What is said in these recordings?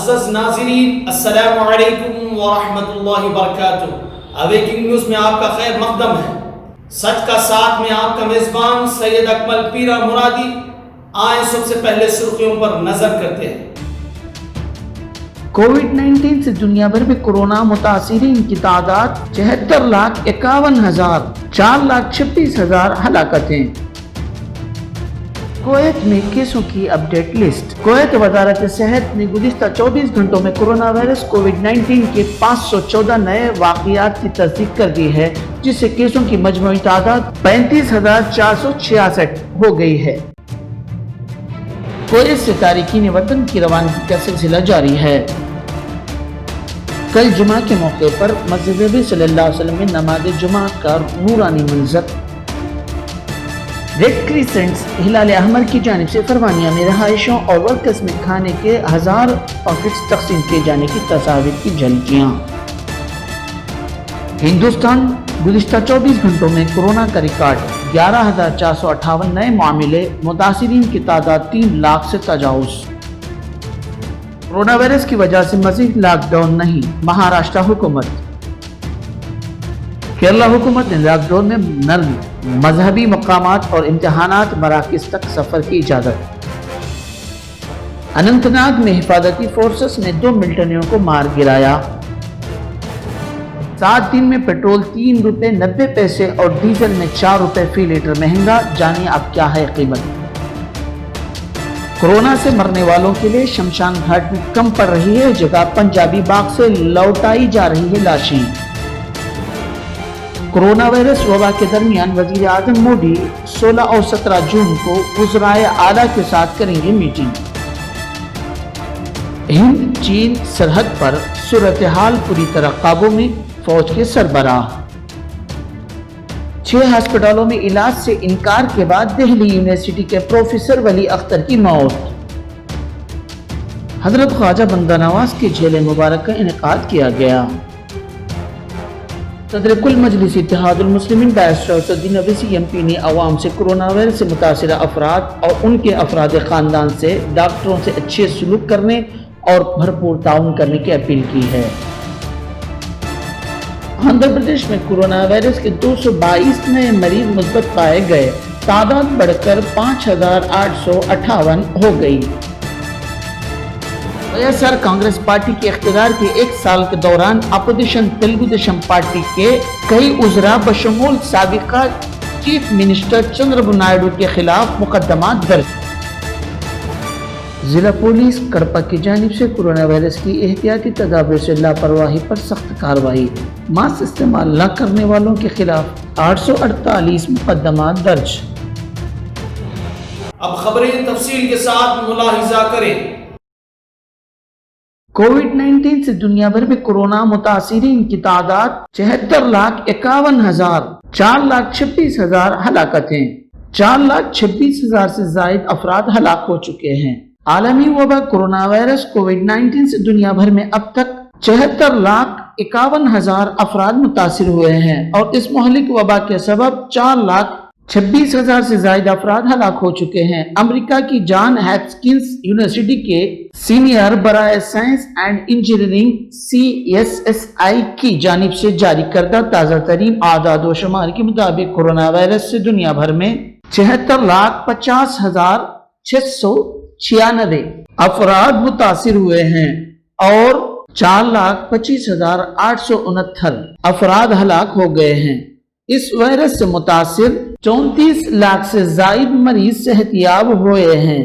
معزز ناظرین السلام علیکم ورحمۃ اللہ وبرکاتہ۔ اویکنگ نیوز میں آپ کا خیر مقدم ہے۔ سچ کا ساتھ میں آپ کا میزبان سید اکمل پیرا مرادی۔ آئیں سب سے پہلے سرخیوں پر نظر کرتے ہیں۔ کووڈ-19 سے دنیا بھر میں کورونا متاثرین کی تعداد 74,51,000، 4,26,000 ہلاکتیں۔ کویت میں کیسوں کی اپڈیٹ لسٹ۔ کویت وزارت صحت نے گزشتہ 24 گھنٹوں میں کورونا وائرس کووڈ-19 کے 514 نئے واقعات کی تصدیق کر دی ہے، جس سے کیسوں کی مجموعی تعداد 35,466 ہو گئی ہے۔ کویت سے تارکین وطن کی روانگی کا سلسلہ جاری ہے۔ کل جمعہ کے موقع پر مسجد نبی صلی اللہ علیہ وسلم میں نماز جمعہ کا نورانی منظر۔ ریڈ کریسنٹس ہلال احمر کی جانب سے فرمانیہ میں رہائشوں اور ورکرز میں کھانے کے 1000 پاکٹس تقسیم کیے جانے کی تصاویر کی جھلکیاں۔ ہندوستان گزشتہ 24 گھنٹوں میں کورونا کا ریکارڈ 11,458 نئے معاملے، متاثرین کی تعداد 3 لاکھ سے تجاوز۔ کورونا وائرس کی وجہ سے مزید لاک ڈاؤن نہیں، مہاراشٹر حکومت۔ کیرلا حکومت نے لاک ڈاؤن میں نرم، مذہبی مقامات اور امتحانات مراکز تک سفر کی اجازت۔ اننت ناگ میں حفاظتی فورسز نے 2 ملٹنیوں کو مار گرایا۔ 7 دن میں پیٹرول 3 روپے 90 پیسے اور ڈیزل میں 4 روپے فی لیٹر مہنگا، جانیے اب کیا ہے قیمت۔ کورونا سے مرنے والوں کے لیے شمشان گھاٹ میں کم پڑ رہی ہے جگہ، پنجابی باغ سے لوٹائی جا رہی ہے لاشیں۔ کورونا وائرس وبا کے درمیان وزیر اعظم مودی 16 اور 17 جون کو وزرائے اعلیٰ کے ساتھ کریں گے میٹنگ۔ ہند چین سرحد پر صورتحال پوری طرح قابو میں، فوج کے سربراہ۔ 6 ہسپتالوں میں علاج سے انکار کے بعد دہلی یونیورسٹی کے پروفیسر ولی اختر کی موت۔ حضرت خواجہ بندہ نواز کے جھیل مبارک کا انعقاد کیا گیا۔ صدر کل مجلس اتحاد المسلمین بیرسٹر اسد الدین اویسی ایم پی نے عوام سے کورونا وائرس سے متاثرہ افراد اور ان کے افراد خاندان سے ڈاکٹروں سے اچھے سلوک کرنے اور بھرپور تعاون کرنے کی اپیل کی ہے۔ آندھرا پردیش میں کورونا وائرس کے 222 نئے مریض مثبت پائے گئے، تعداد بڑھ کر 5,858 ہو گئی۔ وائیسآر کانگریس پارٹی کے اقتدار کے 1 سال کے دوران اپوزیشن تلگو دیشم پارٹی کے کئی وزراء بشمول سابقہ چیف منسٹر چندرابو نائیڈو کے خلاف مقدمات درج۔ ضلع پولیس کڑپا کی جانب سے کورونا وائرس کی احتیاطی تدابیر سے لاپرواہی پر سخت کارروائی، ماسک استعمال نہ کرنے والوں کے خلاف 848 مقدمات درج۔ اب خبریں تفصیل کے ساتھ ملاحظہ کریں۔ کووڈ-19 سے دنیا بھر میں کورونا متاثرین کی تعداد 74,51,000، 4,26,000 ہلاکتیں۔ 4,26,000 سے زائد افراد ہلاک ہو چکے ہیں۔ عالمی وبا کورونا وائرس کووڈ-19 سے دنیا بھر میں اب تک 74,51,000 افراد متاثر ہوئے ہیں اور اس مہلک وبا کے سبب 4,26,000 سے زائد افراد ہلاک ہو چکے ہیں۔ امریکہ کی جان ہاپکنس یونیورسٹی کے سینئر برائے سائنس اینڈ انجینئرنگ CSSI کی جانب سے جاری کردہ تازہ ترین اعداد و شمار کے مطابق کورونا وائرس سے دنیا بھر میں 76,50,696 افراد متاثر ہوئے ہیں اور 4,25,869 افراد ہلاک ہو گئے ہیں۔ اس وائرس سے متاثر 34 لاکھ سے زائد مریض صحت یاب ہوئے ہیں۔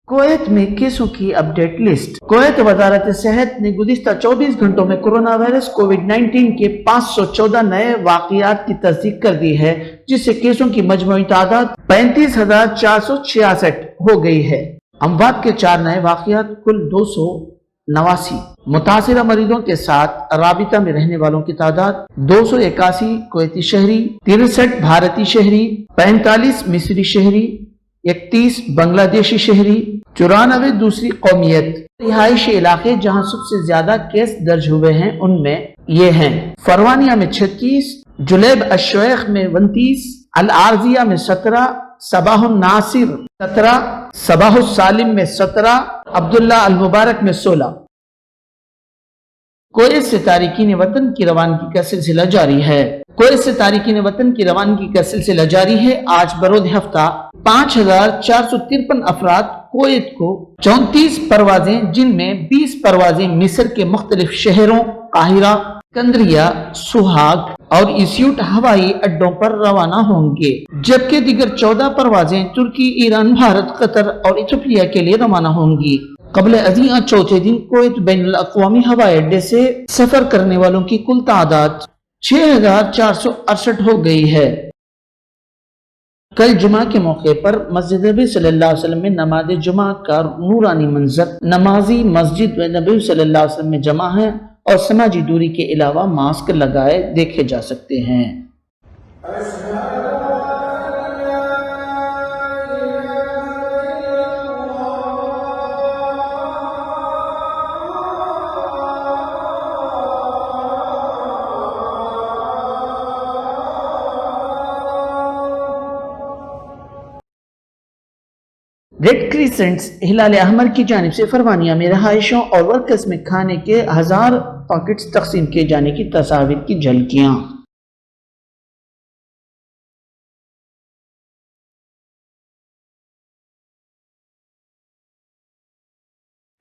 کویت میں کیسوں کی اپڈیٹ لسٹ۔ کویت وزارت صحت نے گزشتہ 24 گھنٹوں میں کورونا وائرس کووڈ-19 کے 514 نئے واقعات کی تصدیق کر دی ہے، جس سے کیسوں کی مجموعی تعداد 35,466 ہو گئی ہے۔ اموات کے 4 نئے واقعات، کل 289۔ متاثرہ مریضوں کے ساتھ رابطہ میں رہنے والوں کی تعداد 281 کویتی شہری، 63 بھارتی شہری، 45 مصری شہری، 31 بنگلہ دیشی شہری، 94 دوسری قومیت۔ رہائشی علاقے جہاں سب سے زیادہ کیس درج ہوئے ہیں ان میں یہ ہیں: فرمانیہ میں 36، جلیب الشیخ میں 29، العارضیہ میں 17، صباح الناصر 17، صباح السالم میں 17 عبداللہ المبارک میں 16۔ کویت سے تارکین وطن کی روانگی کا سلسلہ جاری ہے۔ کویت سے تارکین وطن کی روانگی کا سلسلہ جاری ہے۔ آج بروز ہفتہ 5453 افراد کویت کو 34 پروازیں جن میں 20 پروازیں مصر کے مختلف شہروں قاہرہ، اسکندریہ، سوہاگ اور اسیوٹ ہوائی اڈوں پر روانہ ہوں گے، جبکہ دیگر 14 پروازیں ترکی، ایران، بھارت، قطر اور ایتھوپیا کے لیے روانہ ہوں گی۔ قبل ازیں چوتھے دن کویت بین الاقوامی ہوائی اڈے سے سفر کرنے والوں کی کل تعداد 6468 ہو گئی ہے۔ کل جمعہ کے موقع پر مسجد نبی صلی اللہ علیہ وسلم میں نماز جمعہ کا نورانی منظر، نمازی مسجد نبی صلی اللہ علیہ وسلم میں جمع ہیں اور سماجی دوری کے علاوہ ماسک لگائے دیکھے جا سکتے ہیں۔ ریڈ کریسنٹس ہلال احمر کی جانب سے فرمانیہ میں رہائشوں اور ورکرز میں کھانے کے 1000 پیکٹس تقسیم کیے جانے کی تصاویر کی جھلکیاں۔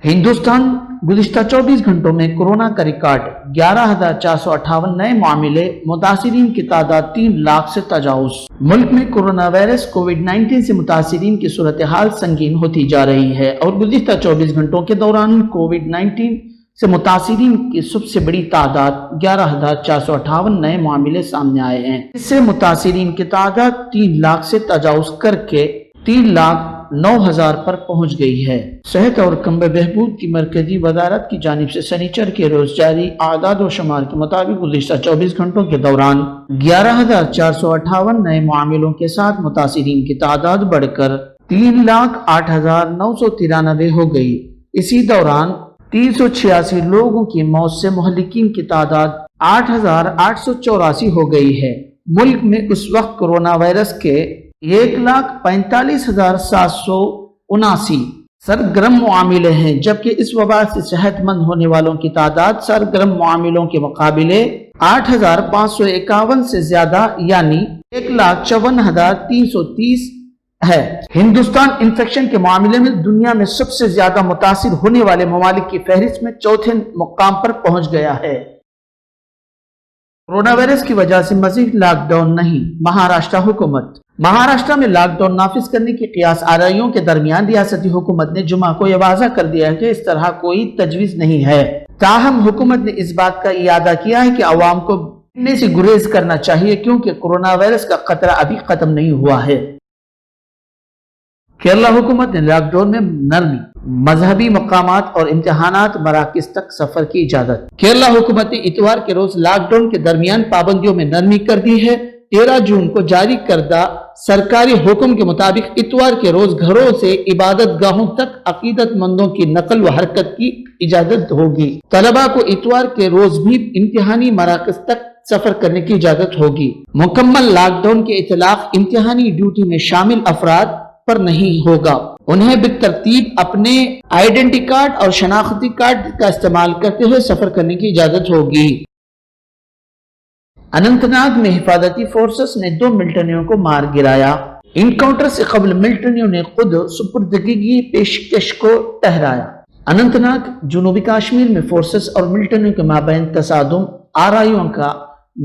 ہندوستان گزشتہ 24 گھنٹوں میں کورونا کا ریکارڈ 11,458 نئے معاملے، متاثرین کی تعداد 3 لاکھ سے تجاوز۔ ملک میں کورونا وائرس کووڈ-19 سے متاثرین کی صورتحال سنگین ہوتی جا رہی ہے اور گزشتہ 24 گھنٹوں کے دوران کووڈ-19 سے متاثرین کی سب سے بڑی تعداد 11,458 نئے معاملے سامنے آئے ہیں۔ اس سے متاثرین کی تعداد 3 لاکھ سے تجاوز کر کے 3,09,000 پر پہنچ گئی ہے۔ صحت اور کمبہ بہبود کی مرکزی وزارت کی جانب سے سنیچر کے روز جاری اعداد و شمار کے مطابق گزشتہ 24 گھنٹوں کے دوران 11,458 نئے معاملوں کے ساتھ متاثرین کی تعداد بڑھ کر 3,08,993 ہو گئی۔ اسی دوران 386 لوگوں کی موت سے مہلکین کی تعداد 8,884 ہو گئی ہے۔ ملک میں اس وقت کورونا وائرس کے 1,45,779 سرگرم معاملے ہیں، جبکہ اس وبا سے صحت مند ہونے والوں کی تعداد سرگرم معاملوں کے مقابلے 8,551 سے زیادہ یعنی 1,54,330 ہے۔ ہندوستان انفیکشن کے معاملے میں دنیا میں سب سے زیادہ متاثر ہونے والے ممالک کی فہرست میں چوتھے مقام پر پہنچ گیا ہے۔ کورونا وائرس کی وجہ سے مزید لاک ڈاؤن نہیں، مہاراشٹر حکومت۔ مہاراشٹر میں لاک ڈاؤن نافذ کرنے کی قیاس آرائیوں کے درمیان ریاستی حکومت نے جمعہ کو یہ واضح کر دیا ہے کہ اس طرح کوئی تجویز نہیں ہے۔ تاہم حکومت نے اس بات کا اعادہ کیا ہے کہ عوام کو بھیڑنے سے گریز کرنا چاہیے کیونکہ کورونا وائرس کا خطرہ ابھی ختم نہیں ہوا ہے۔ کیرلا حکومت نے لاک ڈاؤن میں نرمی، مذہبی مقامات اور امتحانات مراکز تک سفر کی اجازت۔ کیرلا حکومت نے اتوار کے روز لاک ڈاؤن کے درمیان پابندیوں میں نرمی کر دی ہے۔ 13 جون کو جاری کردہ سرکاری حکم کے مطابق اتوار کے روز گھروں سے عبادت گاہوں تک عقیدت مندوں کی نقل و حرکت کی اجازت ہوگی۔ طلباء کو اتوار کے روز بھی امتحانی مراکز تک سفر کرنے کی اجازت ہوگی۔ مکمل لاک ڈاؤن کے اطلاق امتحانی ڈیوٹی میں شامل افراد پر نہیں ہوگا۔ انہیں بالترتیب اپنے آئیڈینٹی کارڈ اور شناختی کارڈ کا استعمال کرتے ہوئے سفر کرنے کی اجازت ہوگی۔ اننت ناگ میں حفاظتی فورسز نے 2 ملٹنیوں کو مار گرایا۔ انکاؤنٹر سے قبل ملٹنیوں نے خود سپردگی کی پیشکش کو ٹھہرایا۔ اننت ناگ جنوبی کشمیر میں فورسز اور ملٹنیوں کے مابین تصادم آرائیوں کا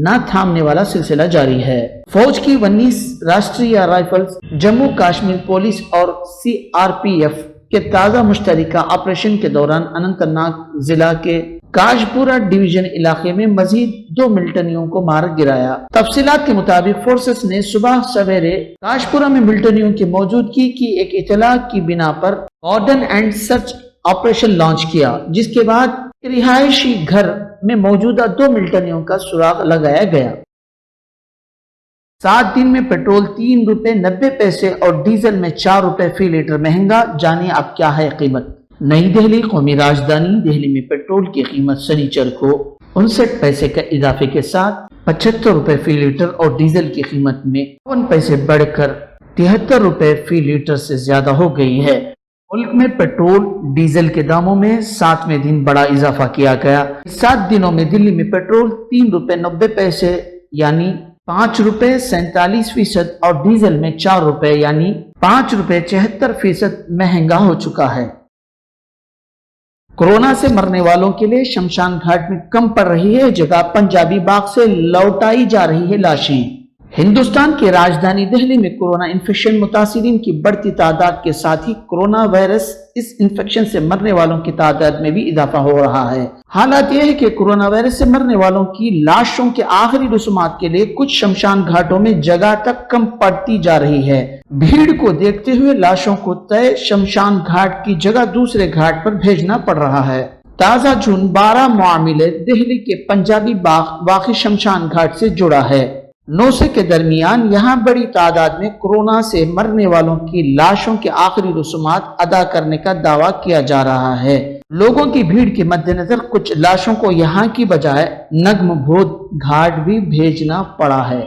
نہ تھامنے والا سلسلہ جاری ہے۔ فوج کی 19 راشٹریہ رائفلز، جموں کشمیر پولیس اور CRPF کے تازہ مشترکہ آپریشن کے دوران اننت ناگ ضلع کے کاجپورہ ڈویژن علاقے میں مزید 2 ملٹنیوں کو مار گرایا۔ تفصیلات کے مطابق فورسز نے صبح سویرے کاجپورہ میں ملٹنیوں کی موجودگی کی ایک اطلاع کی بنا پر cordon and search operation launch کیا، جس کے بعد رہائشی گھر میں موجودہ 2 ملٹنیوں کا سراغ لگایا گیا۔ 7 دن میں پیٹرول 3 روپے 90 پیسے اور ڈیزل میں 4 روپے فی لیٹر مہنگا، جانیں اب کیا ہے قیمت۔ نئی دہلی قومی راجدھانی دہلی میں پیٹرول کی قیمت سنیچر کو 59 پیسے کا اضافے کے ساتھ 75 روپے فی لیٹر اور ڈیزل کی قیمت میں 52 پیسے بڑھ کر 73 روپے فی لیٹر سے زیادہ ہو گئی ہے۔ ملک میں پیٹرول ڈیزل کے داموں میں 7ویں دن بڑا اضافہ کیا گیا۔ 7 دنوں میں دلی میں پیٹرول 3 روپے 90 پیسے یعنی 5 روپے 47% اور ڈیزل میں 4 روپے یعنی 5 روپے 74% مہنگا ہو چکا ہے۔ کورونا سے مرنے والوں کے لیے شمشان گھاٹ میں کم پڑ رہی ہے جگہ، پنجابی باغ سے لوٹائی جا رہی ہے لاشیں۔ ہندوستان کی راجدھانی دہلی میں کورونا انفیکشن متاثرین کی بڑھتی تعداد کے ساتھ ہی کورونا وائرس اس انفیکشن سے مرنے والوں کی تعداد میں بھی اضافہ ہو رہا ہے۔ حالات یہ ہے کہ کورونا وائرس سے مرنے والوں کی لاشوں کے آخری رسومات کے لیے کچھ شمشان گھاٹوں میں جگہ تک کم پڑتی جا رہی ہے۔ بھیڑ کو دیکھتے ہوئے لاشوں کو طے شمشان گھاٹ کی جگہ دوسرے گھاٹ پر بھیجنا پڑ رہا ہے۔ تازہ جون 12 معاملے دہلی کے پنجابی باغ واقع شمشان گھاٹ سے جڑا ہے۔ 9 کے درمیان یہاں بڑی تعداد میں کورونا سے مرنے والوں کی لاشوں کے آخری رسومات ادا کرنے کا دعویٰ کیا جا رہا ہے۔ لوگوں کی بھیڑ کے مد نظر کچھ لاشوں کو یہاں کی بجائے نگم بھود گھاٹ بھی بھیجنا پڑا ہے۔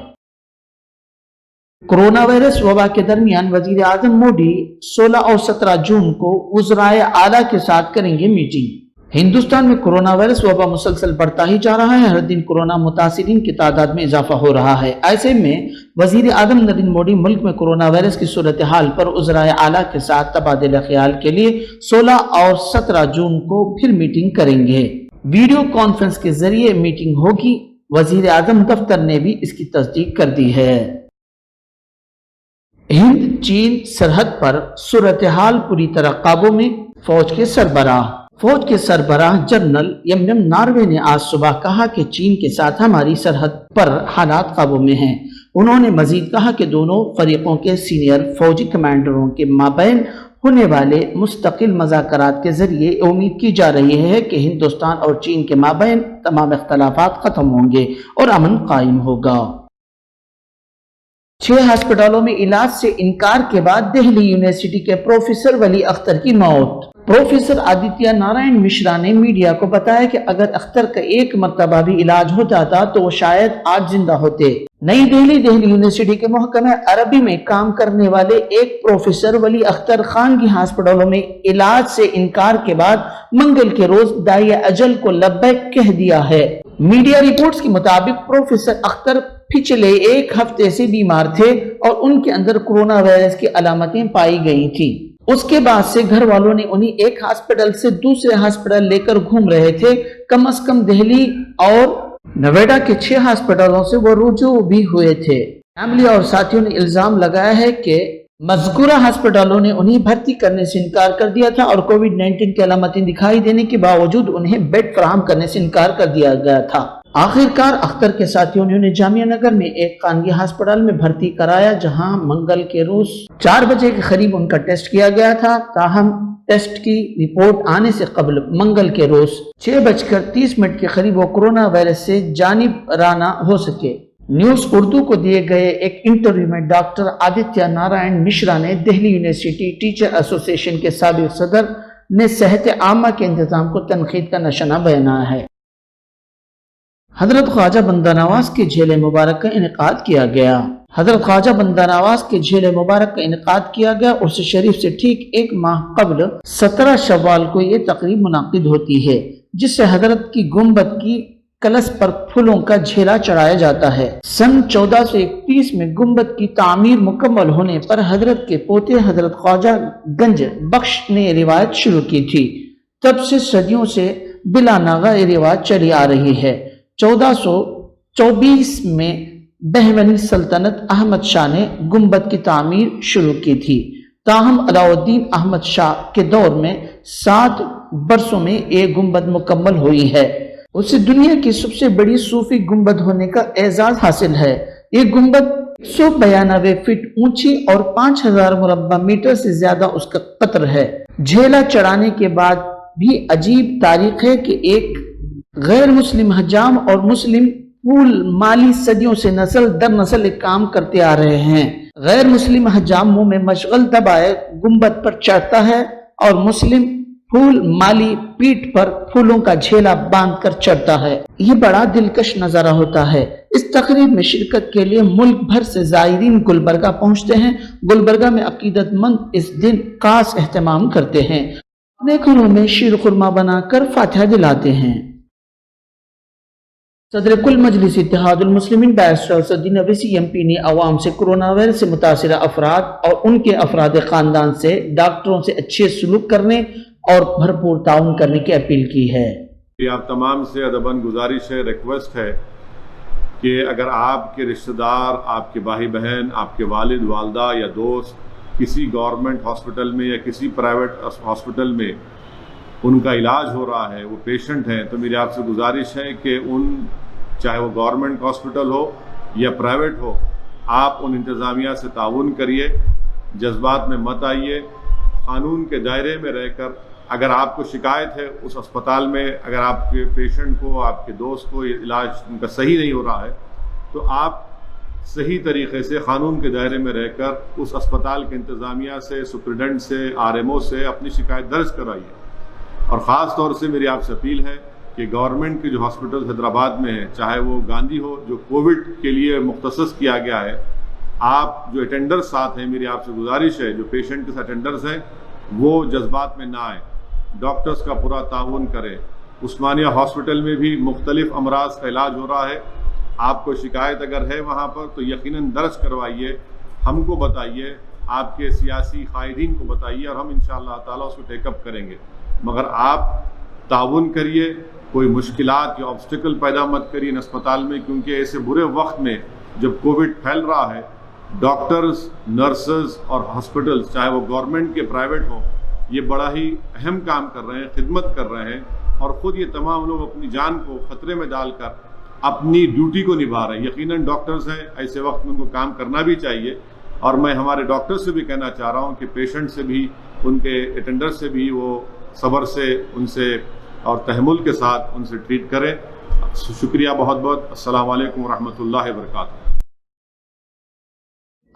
کورونا وائرس وبا کے درمیان وزیر اعظم مودی 16 اور 17 جون کو وزرائے اعلیٰ کے ساتھ کریں گے میٹنگ۔ ہندوستان میں کورونا وائرس وبا مسلسل بڑھتا ہی جا رہا ہے، ہر دن کورونا متاثرین کی تعداد میں اضافہ ہو رہا ہے۔ ایسے میں وزیر اعظم نریندر مودی ملک میں کورونا وائرس کی صورتحال پر وزرائے اعلیٰ کے ساتھ تبادلہ خیال کے لیے 16 اور 17 جون کو پھر میٹنگ کریں گے۔ ویڈیو کانفرنس کے ذریعے میٹنگ ہوگی۔ وزیر اعظم دفتر نے بھی اس کی تصدیق کر دی ہے۔ ہند چین سرحد پر صورتحال پوری طرح قابو میں، فوج کے سربراہ جنرل ایم ناروے نے آج صبح کہا کہ چین کے ساتھ ہماری سرحد پر حالات قابو میں ہیں۔ انہوں نے مزید کہا کہ دونوں فریقوں کے سینئر فوجی کمانڈروں کے مابین ہونے والے مستقل مذاکرات کے ذریعے امید کی جا رہی ہے کہ ہندوستان اور چین کے مابین تمام اختلافات ختم ہوں گے اور امن قائم ہوگا۔ 6 ہسپتالوں میں علاج سے انکار کے بعد دہلی یونیورسٹی کے پروفیسر ولی اختر کی موت۔ پروفیسر آدتیہ نارائن مشرا نے میڈیا کو بتایا کہ اگر اختر کا ایک مرتبہ بھی علاج ہو جاتا تو وہ شاید آج زندہ ہوتے۔ نئی دہلی یونیورسٹی کے محکمہ عربی میں کام کرنے والے ایک پروفیسر ولی اختر خان کی ہسپتالوں میں علاج سے انکار کے بعد منگل کے روز داعیہ اجل کو لبیک کہہ دیا ہے۔ میڈیا رپورٹس کے مطابق پروفیسر اختر پچھلے 1 ہفتے سے بیمار تھے اور ان کے اندر کورونا وائرس کی علامتیں پائی گئی تھی۔ اس کے بعد سے گھر والوں نے انہیں ایک ہسپتال سے دوسرے ہسپتال لے کر گھوم رہے تھے۔ کم از کم دہلی اور نوئیڈا کے 6 ہسپتالوں سے وہ رجوع بھی ہوئے تھے۔ فیملی اور ساتھیوں نے الزام لگایا ہے کہ مذکورہ ہسپتالوں نے انہیں بھرتی کرنے سے انکار کر دیا تھا اور کووڈ-19 کی علامتیں دکھائی دینے کے باوجود انہیں بیڈ فراہم کرنے سے انکار کر دیا گیا تھا۔ آخرکار اختر کے ساتھیوں نے انہیں جامعہ نگر میں ایک خانگی ہسپتال میں بھرتی کرایا، جہاں منگل کے روز 4 بجے کے قریب ان کا ٹیسٹ کیا گیا تھا۔ تاہم ٹیسٹ کی رپورٹ آنے سے قبل منگل کے روز 6:30 کے قریب وہ کورونا وائرس سے جانب رانہ ہو سکے۔ نیوز اردو کو دیے گئے ایک انٹرویو میں ڈاکٹر آدتیہ نارائن مشرا نے دہلی یونیورسٹی ٹیچر ایسوسی ایشن کے سابق صدر نے صحت عامہ کے انتظام کو تنقید کا نشانہ بنایا ہے۔ حضرت خواجہ بندہ نواز کے جھیل مبارک کا انعقاد کیا گیا۔ حضرت خواجہ بندہ نواز کے جھیل مبارک کا انعقاد کیا گیا۔ عرس شریف سے ٹھیک 1 ماہ قبل 17 شوال کو یہ تقریب منعقد ہوتی ہے، جس سے حضرت کی گنبد کی کلش پر پھولوں کا جھیلا چڑھایا جاتا ہے۔ سن 1431 میں گنبد کی تعمیر مکمل ہونے پر حضرت کے پوتے حضرت خواجہ گنج بخش نے یہ روایت شروع کی تھی۔ تب سے صدیوں سے بلا ناغہ یہ روایت چلی آ رہی ہے۔ 1424 میں بہمنی سلطنت احمد شاہ نے گنبد کی تعمیر شروع کی تھی، تاہم علاؤالدین احمد شاہ کے دور میں 7 برسوں میں یہ گنبد مکمل ہوئی ہے۔ اسے دنیا کی سب سے بڑی صوفی گنبد ہونے کا اعزاز حاصل ہے۔ یہ گنبد 192 فٹ اونچی اور 5000 مربع میٹر سے زیادہ اس کا قطر ہے۔ جھیلا چڑھانے کے بعد بھی عجیب تاریخ ہے کہ ایک غیر مسلم حجام اور مسلم پول مالی صدیوں سے نسل در نسل ایک کام کرتے آ رہے ہیں۔ غیر مسلم حجام منہ میں مشغل دبائے گنبد پر چڑھتا ہے اور مسلم پھول مالی پیٹھ پر پھولوں کا جھیلا باندھ کر چڑھتا ہے۔ یہ بڑا دلکش نظارہ ہوتا ہے۔ اس تقریب میں شرکت کے لیے ملک بھر سے زائرین گلبرگہ پہنچتے ہیں۔ گلبرگہ میں عقیدت مند اس دن خاص اہتمام کرتے ہیں، اپنے گھروں میں شیر خرما بنا کر فاتحہ دلاتے ہیں۔ صدر کل Majlis Ittehadul Muslimeen barrister Asaduddin Owaisi M P نے عوام سے کورونا وائرس سے متاثرہ افراد اور ان کے افراد خاندان سے ڈاکٹروں سے اچھے سلوک کرنے اور بھرپور تعاون کرنے کی اپیل کی ہے۔ آپ تمام سے ادباً گزارش ہے، ریکویسٹ ہے کہ اگر آپ کے رشتہ دار، آپ کے بھائی بہن، آپ کے والد والدہ یا دوست کسی گورنمنٹ ہاسپٹل میں یا کسی پرائیویٹ ہاسپٹل میں ان کا علاج ہو رہا ہے، وہ پیشنٹ ہیں، تو میری آپ سے گزارش ہے کہ چاہے وہ گورنمنٹ ہاسپٹل ہو یا پرائیویٹ ہو، آپ ان انتظامیہ سے تعاون کریے، جذبات میں مت آئیے، قانون کے دائرے میں رہ کر اگر آپ کو شکایت ہے اس اسپتال میں، اگر آپ کے پیشنٹ کو، آپ کے دوست کو یہ علاج ان کا صحیح نہیں ہو رہا ہے، تو آپ صحیح طریقے سے قانون کے دائرے میں رہ کر اس اسپتال کے انتظامیہ سے، سپرڈنٹ سے، RMO سے اپنی شکایت درج کرائیے۔ اور خاص طور سے میری آپ سے اپیل ہے کہ گورنمنٹ کے جو ہاسپٹل حیدرآباد میں ہیں، چاہے وہ گاندھی ہو جو کووڈ کے لیے مختص کیا گیا ہے، آپ جو اٹینڈر ساتھ ہیں، میری آپ سے گزارش ہے جو پیشنٹ کے ساتھ اٹینڈرز ہیں وہ جذبات میں نہ آئیں، ڈاکٹرز کا پورا تعاون کریں۔ عثمانیہ ہاسپٹل میں بھی مختلف امراض کا علاج ہو رہا ہے، آپ کو شکایت اگر ہے وہاں پر تو یقیناً درج کروائیے، ہم کو بتائیے، آپ کے سیاسی قائدین کو بتائیے اور ہم انشاءاللہ تعالیٰ اس کو ٹیک اپ کریں گے۔ مگر آپ تعاون کریے، کوئی مشکلات یا آبسٹیکل پیدا مت کریے ان اسپتال میں، کیونکہ ایسے برے وقت میں جب کووڈ پھیل رہا ہے، ڈاکٹرز، نرسز اور ہاسپٹلز چاہے وہ گورنمنٹ کے پرائیویٹ ہوں، یہ بڑا ہی اہم کام کر رہے ہیں، خدمت کر رہے ہیں، اور خود یہ تمام لوگ اپنی جان کو خطرے میں ڈال کر اپنی ڈیوٹی کو نبھا رہے ہیں۔ یقیناً ڈاکٹرز ہیں، ایسے وقت میں ان کو کام کرنا بھی چاہیے، اور میں ہمارے ڈاکٹر سے بھی کہنا چاہ رہا ہوں کہ پیشنٹ سے بھی، ان کے اٹینڈر سے بھی وہ صبر سے ان سے اور تحمل کے ساتھ ان سے ٹریٹ کریں۔ شکریہ بہت بہت۔ السلام علیکم ورحمۃ اللہ وبرکاتہ۔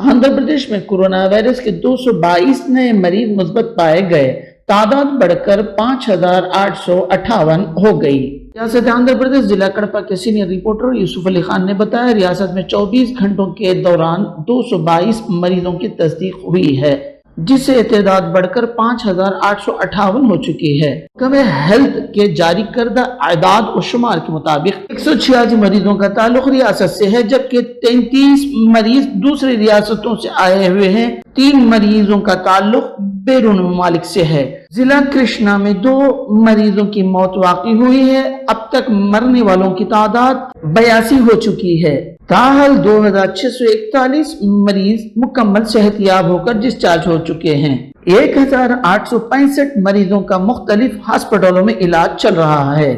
آندھرا پردیش میں کورونا وائرس کے 222 نئے مریض مثبت پائے گئے، تعداد بڑھ کر 5858 ہو گئی۔ ریاست آندھرا پردیش ضلع کڑپا کے سینئر رپورٹر یوسف علی خان نے بتایا، ریاست میں 24 گھنٹوں کے دوران 222 مریضوں کی تصدیق ہوئی ہے، جس سے تعداد بڑھ کر 5858 ہو چکی ہے۔ محکمہ ہیلتھ کے جاری کردہ اعداد و شمار کے مطابق 186 مریضوں کا تعلق ریاست سے ہے، جبکہ 33 مریض دوسری ریاستوں سے آئے ہوئے ہیں۔ 3 مریضوں کا تعلق بیرون ممالک سے ہے۔ ضلع کرشنا میں 2 مریضوں کی موت واقع ہوئی ہے۔ اب تک مرنے والوں کی تعداد 82 ہو چکی ہے۔ تاحال 2641 مریض مکمل صحت یاب ہو کر ڈسچارج ہو چکے ہیں۔ 1865 مریضوں کا مختلف ہسپتالوں میں علاج چل رہا ہے۔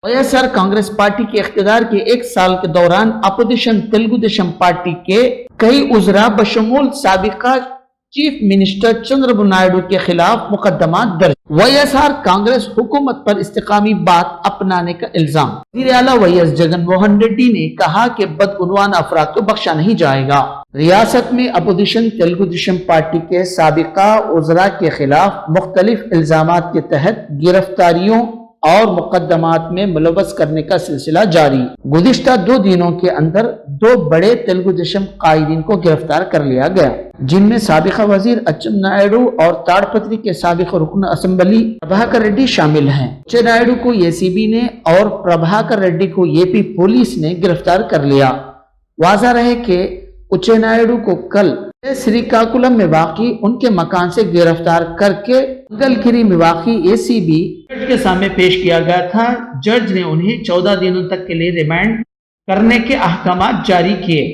وائیسآر کانگریس پارٹی کے اقتدار کے 1 سال کے دوران اپوزیشن تلگو دیشم پارٹی کے کئی عزراء بشمول سابقہ چیف منسٹر چندرابو نائیڈو کے خلاف مقدمات درج۔ وائیسآر کانگریس حکومت پر استقامی بات اپنانے کا الزام۔ وزیر اعلیٰ وائیس جگن موہن ریڈی نے کہا کہ بدعنوان افراد کو بخشا نہیں جائے گا۔ ریاست میں اپوزیشن تلگو دیشم پارٹی کے سابقہ عزراء کے خلاف مختلف الزامات کے تحت گرفتاریوں اور مقدمات میں ملوث کرنے کا سلسلہ جاری۔ گزشتہ 2 دنوں کے اندر 2 بڑے تلگو دیشم قائدین کو گرفتار کر لیا گیا، جن میں سابقہ وزیر اچم نائیڈو اور تاڑپتری کے سابق رکن اسمبلی پربھاکر ریڈی شامل ہیں۔ اچم نائیڈو کو ACB نے اور پربھاکر ریڈی کو AP پولیس نے گرفتار کر لیا۔ واضح رہے کہ اچم نائیڈو کو کل سری کاکولم میں واقع ان کے مکان سے گرفتار کر کے منگلگیری میں واقع ACB جج کے سامنے پیش کیا گیا تھا۔ جج نے انہیں 14 دنوں تک کے لیے ریمانڈ کرنے کے احکامات جاری کیے،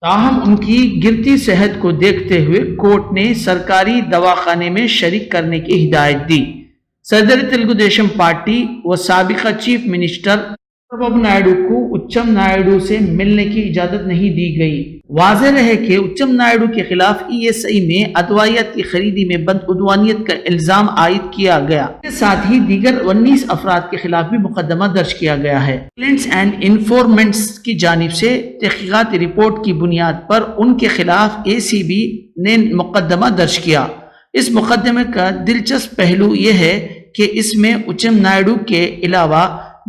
تاہم ان کی گرتی صحت کو دیکھتے ہوئے کورٹ نے سرکاری دواخانے میں شریک کرنے کی ہدایت دی۔ صدر تلگو دیشم پارٹی و سابقہ چیف منسٹر چندرابو نائیڈو کو اچم نائیڈو سے ملنے کی اجازت نہیں دی گئی۔ واضح رہے کہ اچم نائیڈو کے خلاف ESI میں ادویات کی خریدی میں بدعنوانیت کا الزام عائد کیا گیا۔ اس کے ساتھ ہی دیگر 19 افراد کے خلاف بھی مقدمہ درج کیا گیا ہے۔ کلینٹس اینڈ انفارمنٹس کی جانب سے تحقیقاتی رپورٹ کی بنیاد پر ان کے خلاف ACB نے مقدمہ درج کیا۔ اس مقدمے کا دلچسپ پہلو یہ ہے کہ اس میں اچم نائیڈو کے علاوہ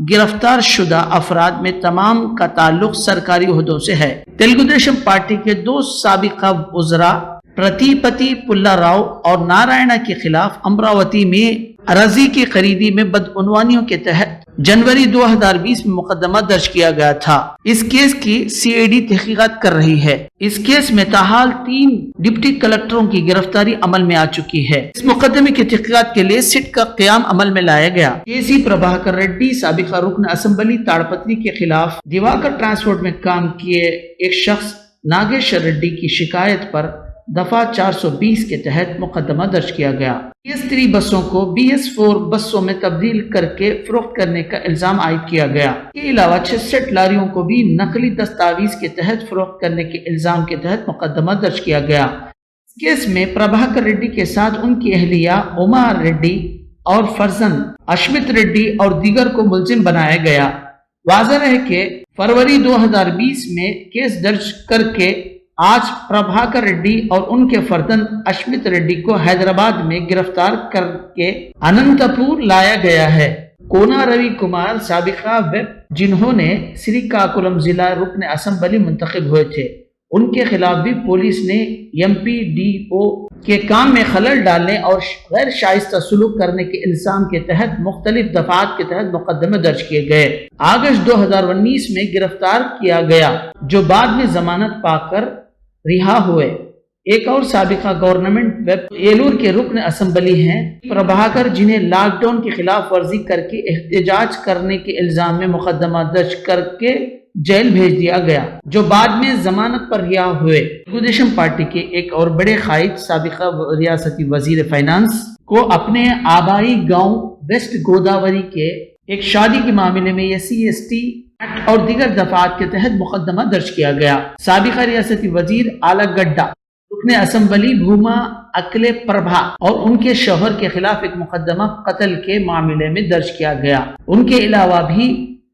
گرفتار شدہ افراد میں تمام کا تعلق سرکاری عہدوں سے ہے۔ تلگو دیشم پارٹی کے 2 سابقہ وزراء پرتیپتی پلا راؤ اور نارائنا کے خلاف امراوتی میں اراضی کی خریدی میں بدعنوانیوں کے تحت جنوری 2020 میں مقدمہ درج کیا گیا تھا۔ اس کیس کی CID تحقیقات کر رہی ہے۔ اس کیس میں تاحال 3 ڈپٹی کلکٹروں کی گرفتاری عمل میں آ چکی ہے۔ اس مقدمے کی تحقیقات کے لیے سٹ کا قیام عمل میں لایا گیا۔ KC پربھاکر ریڈی سابقہ رکن اسمبلی تاڑپتری کے خلاف دیواکر ٹرانسپورٹ میں کام کیے ایک شخص ناگیشور ریڈی کی شکایت پر دفعہ 420 کے تحت مقدمہ درج کیا گیا۔ BS3 بسوں کو BS4 بسوں میں تبدیل کر کے فروخت کرنے کا الزام عائد کیا گیا۔ اس کے علاوہ 66 لاریوں کو بھی نقلی دستاویز کے تحت فروخت کرنے کے الزام کے تحت مقدمہ درج کیا گیا۔ اس کیس میں پربھاکر ریڈی کے ساتھ ان کی اہلیہ اما ریڈی اور فرزند اشمت ریڈی اور دیگر کو ملزم بنایا گیا۔ واضح ہے کہ فروری 2020 میں کیس درج کر کے آج پربھاکر ریڈی اور ان کے فرزند اشمت ریڈی کو حیدرآباد میں گرفتار کر کے اننت پور لایا گیا ہے۔ کونا روی کمار سابقہ ویب جنہوں نے سری کاکولم ضلع رکن اسمبلی منتخب ہوئے تھے، ان کے خلاف بھی پولیس نے MPDO کے کام میں خلل ڈالنے اور غیر شائستہ سلوک کرنے کے الزام کے تحت مختلف دفعات کے تحت مقدمے درج کیے گئے۔ اگست 2019 میں گرفتار کیا گیا، جو بعد میں ضمانت پا کر رہا ہوئے۔ ایک اور سابقہ گورنمنٹ ویب ایلور کے رکن اسمبلی ہیں پربھاکر، جنہیں لاک ڈاؤن کی خلاف ورزی کر کے احتجاج کرنے کے الزام میں مقدمہ درج کر کے جیل بھیج دیا گیا، جو بعد میں ضمانت پر رہا ہوئے۔ تلگو دیشم پارٹی کے ایک اور بڑے قائد سابقہ ریاستی وزیر فائنانس کو اپنے آبائی گاؤں ویسٹ گوداوری کے ایک شادی کے معاملے میں SC/ST ایکٹ اور دیگر دفعات کے تحت مقدمہ درج کیا گیا۔ سابقہ ریاستی وزیر آلاگڈا، رکن اسمبلی بھوما اکلے پربھا اور ان کے شوہر کے خلاف ایک مقدمہ قتل کے معاملے میں درج کیا گیا۔ ان کے علاوہ بھی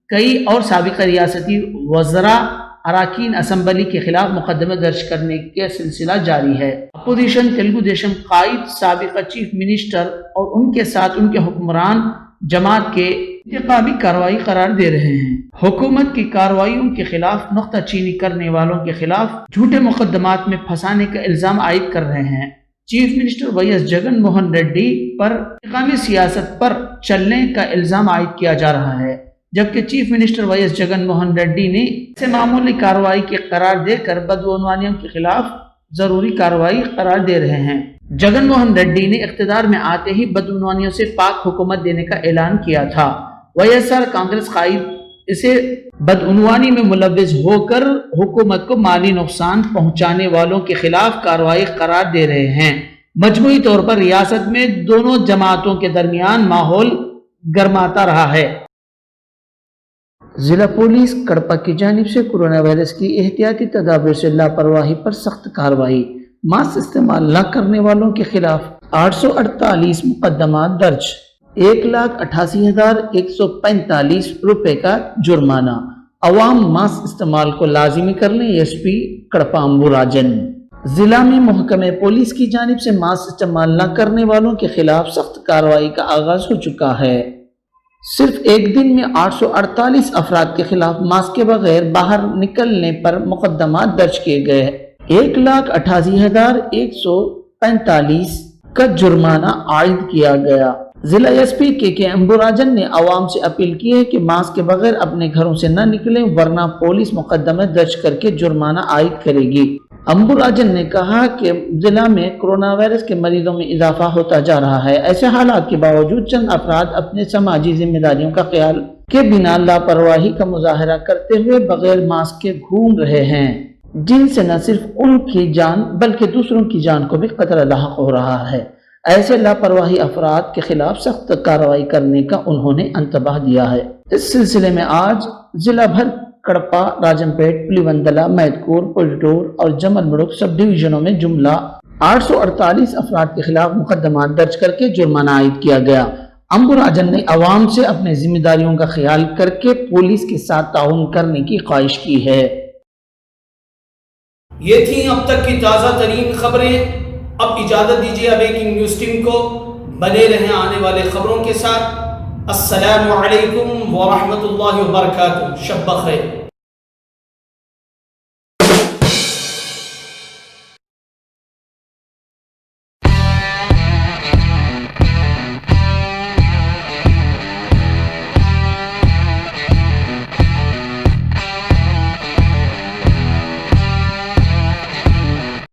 کئی اور سابقہ ریاستی وزراء اراکین اسمبلی کے خلاف مقدمے درج کرنے کا سلسلہ جاری ہے۔ اپوزیشن تلگو دیشم قائد سابقہ چیف منسٹر اور ان کے ساتھ ان کے حکمران جماعت کے انتقامی کارروائی قرار دے رہے ہیں۔ حکومت کی کارروائیوں کے خلاف نکتہ چینی کرنے والوں کے خلاف جھوٹے مقدمات میں پھنسانے کا الزام عائد کر رہے ہیں۔ Chief minister WS Jagan Mohan Reddy پر انتقامی سیاست پر چلنے کا الزام عائد کیا جا رہا ہے، جبکہ chief minister WS Jagan Mohan ready نے اسے معمولی کارروائی کے قرار دے کر بدعنوانیوں کے خلاف ضروری کارروائی قرار دے رہے ہیں۔ جگن موہن ریڈی نے اقتدار میں آتے ہی بدعنوانیوں سے پاک حکومت دینے کا اعلان کیا تھا۔ YSR کانگریس قائد اسے بدعنوانی میں ملوث ہو کر حکومت کو مالی نقصان پہنچانے والوں کے خلاف کارروائی قرار دے رہے ہیں۔ مجموعی طور پر ریاست میں دونوں جماعتوں کے درمیان ماحول گرماتا رہا ہے۔ ضلع پولیس کڑپا کی جانب سے کورونا وائرس کی احتیاطی تدابیر سے لاپرواہی پر سخت کارروائی، ماسک استعمال نہ کرنے والوں کے خلاف 848 مقدمات درج، 1,88,145 روپے کا جرمانہ، عوام ماسک استعمال کو لازمی کرنے SP کڑپا امبوراجن۔ ضلع میں محکمہ پولیس کی جانب سے ماسک استعمال نہ کرنے والوں کے خلاف سخت کارروائی کا آغاز ہو چکا ہے۔ صرف ایک دن میں 848 افراد کے خلاف ماسک کے بغیر باہر نکلنے پر مقدمات درج کیے گئے، 1,88,145 کا جرمانہ عائد کیا گیا۔ ضلع SP KK امبوراجن نے عوام سے اپیل کی ہے کہ ماسک کے بغیر اپنے گھروں سے نہ نکلیں، ورنہ پولیس مقدمہ درج کر کے جرمانہ عائد کرے گی۔ امبوراجن نے کہا کہ ضلع میں کورونا وائرس کے مریضوں میں اضافہ ہوتا جا رہا ہے۔ ایسے حالات کے باوجود چند افراد اپنے سماجی ذمہ داریوں کا خیال کے بنا لاپرواہی کا مظاہرہ کرتے ہوئے بغیر ماسک کے گھوم رہے ہیں، جن سے نہ صرف ان کی جان بلکہ دوسروں کی جان کو بھی خطرہ لاحق ہو رہا ہے۔ ایسے لاپرواہی افراد کے خلاف سخت کارروائی کرنے کا انہوں نے انتباہ دیا ہے۔ اس سلسلے میں آج ضلع بھر کڑپا، راجم پیٹ، پلیوندلا، میدکور، پلٹور اور جمل مڑک سب ڈویژنوں میں جملہ 848 افراد کے خلاف مقدمات درج کر کے جرمانہ عائد کیا گیا۔ امبوراجن نے عوام سے اپنے ذمہ داریوں کا خیال کر کے پولیس کے ساتھ تعاون کرنے کی خواہش کی ہے۔ یہ تھیں اب تک کی تازہ ترین خبریں۔ اب اجازت دیجیے اویکنگ نیوز ٹیم کو، بنے رہیں آنے والے خبروں کے ساتھ۔ السلام علیکم ورحمۃ اللہ وبرکاتہ، شب بخیر۔